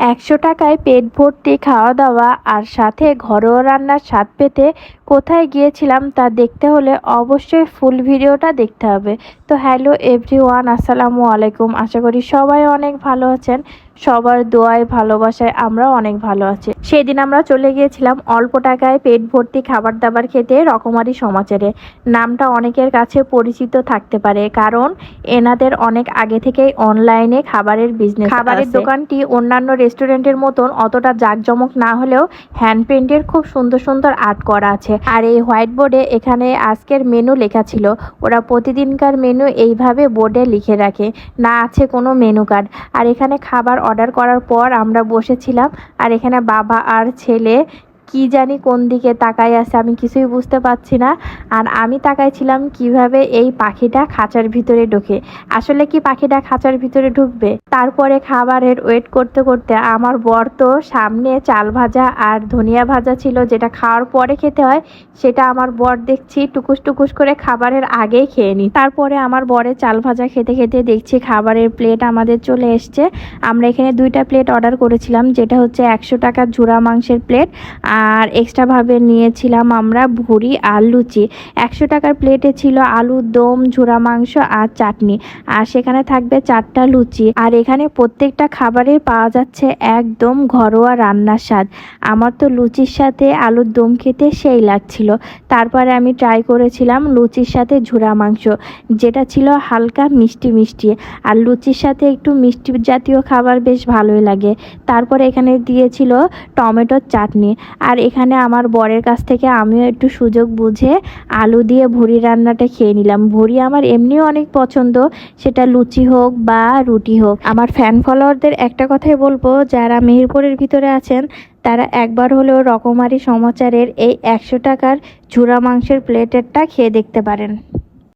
১০০ টাকায় পেট ভর্তি খাওয়া দাওয়া আর সাথে ঘরোয়া রান্নার স্বাদ পেতে কোথায় গিয়েছিলাম তা দেখতে হলে অবশ্যই ফুল ভিডিওটা দেখতে হবে। তো হ্যালো এভরিওয়ান, আসসালামু আলাইকুম। আশা করি সবাই অনেক ভালো আছেন। সবার দোয়ায় ভালোবাসায় আমরাও অনেক ভালো আছি। সেদিন আমরা চলে গিয়েছিলাম অল্প টাকায় পেট ভর্তি খাবার দাবার খেতে রকমারি সমাচারে। নামটা অনেকের কাছে পরিচিত থাকতে পারে, কারণ এনাদের অনেক আগে থেকেই অনলাইনে খাবারের বিজনেস। খাবারের দোকানটি অন্যান্য রেস্টুরেন্টের মতন অতটা জাঁকজমক না হলেও হ্যান্ড প্রিন্টের খুব সুন্দর সুন্দর আর্ট করা আছে। আর এই হোয়াইট বোর্ডে এখানে আজকের মেনু লেখা ছিল। ওরা প্রতিদিনকার মেনু এইভাবে বোর্ডে লিখে রাখে, না আছে কোনো মেনু কার্ড। আর এখানে খাবার অর্ডার করার পর আমরা বসেছিলাম, আর এখানে বাবা আর ছেলে কি জানি কোন দিকে তাকাই আছে, আমি কিছুই বুঝতে পারছি না। আর আমি তাকাইছিলাম কিভাবে এই পাখিটা খাঁচার ভিতরে ঢোকে। আসলে কি পাখিটা খাঁচার ভিতরে ঢুকবে? তারপরে খাবারের ওয়েট করতে করতে আমার বর তো সামনে চাল ভাজা আর ধনিয়া ভাজা ছিল, যেটা খাওয়ার পরে খেতে হয়, সেটা আমার বর দেখছি টুকুস টুকুস করে খাবারের আগেই খেয়ে নি। তারপরে আমার বরের চাল ভাজা খেতে খেতে দেখছি খাবারের প্লেট আমাদের চলে এসছে। আমরা এখানে 2টা প্লেট অর্ডার করেছিলাম, যেটা হচ্ছে 100 টাকার ঝুরা মাংসের প্লেট, আর এক্সট্রাভাবে নিয়েছিলাম আমরা ভুড়ি আর লুচি। 100 টাকার প্লেটে ছিল আলুর দম, ঝুরা মাংস আর চাটনি, আর সেখানে থাকবে 4টা লুচি। আর এখানে প্রত্যেকটা খাবারে পাওয়া যাচ্ছে একদম ঘরোয়া রান্নার স্বাদ। আমার তো লুচির সাথে আলুর দম খেতে সেই লাগছিল। তারপরে আমি ট্রাই করেছিলাম লুচির সাথে ঝুরা মাংস, যেটা ছিল হালকা মিষ্টি মিষ্টি। আর লুচির সাথে একটু মিষ্টি জাতীয় খাবার বেশ ভালোই লাগে। তারপরে এখানে দিয়েছিল টমেটোর চাটনি। আর এখানে আমার বরের কাছ থেকে আমিও একটু সুযোগ বুঝে আলু দিয়ে ভুড়ি রান্নাটা খেয়ে নিলাম। ভুড়ি আমার এমনিও অনেক পছন্দ, সেটা লুচি হোক বা রুটি হোক। আমার ফ্যান ফলোয়ারদের একটা কথাই বলবো, যারা মেহেরপুরের ভিতরে আছেন তারা একবার হলেও রকমারি সমাচারের এই 100 টাকার ঝুরা মাংসের প্লেটেরটা খেয়ে দেখতে পারেন।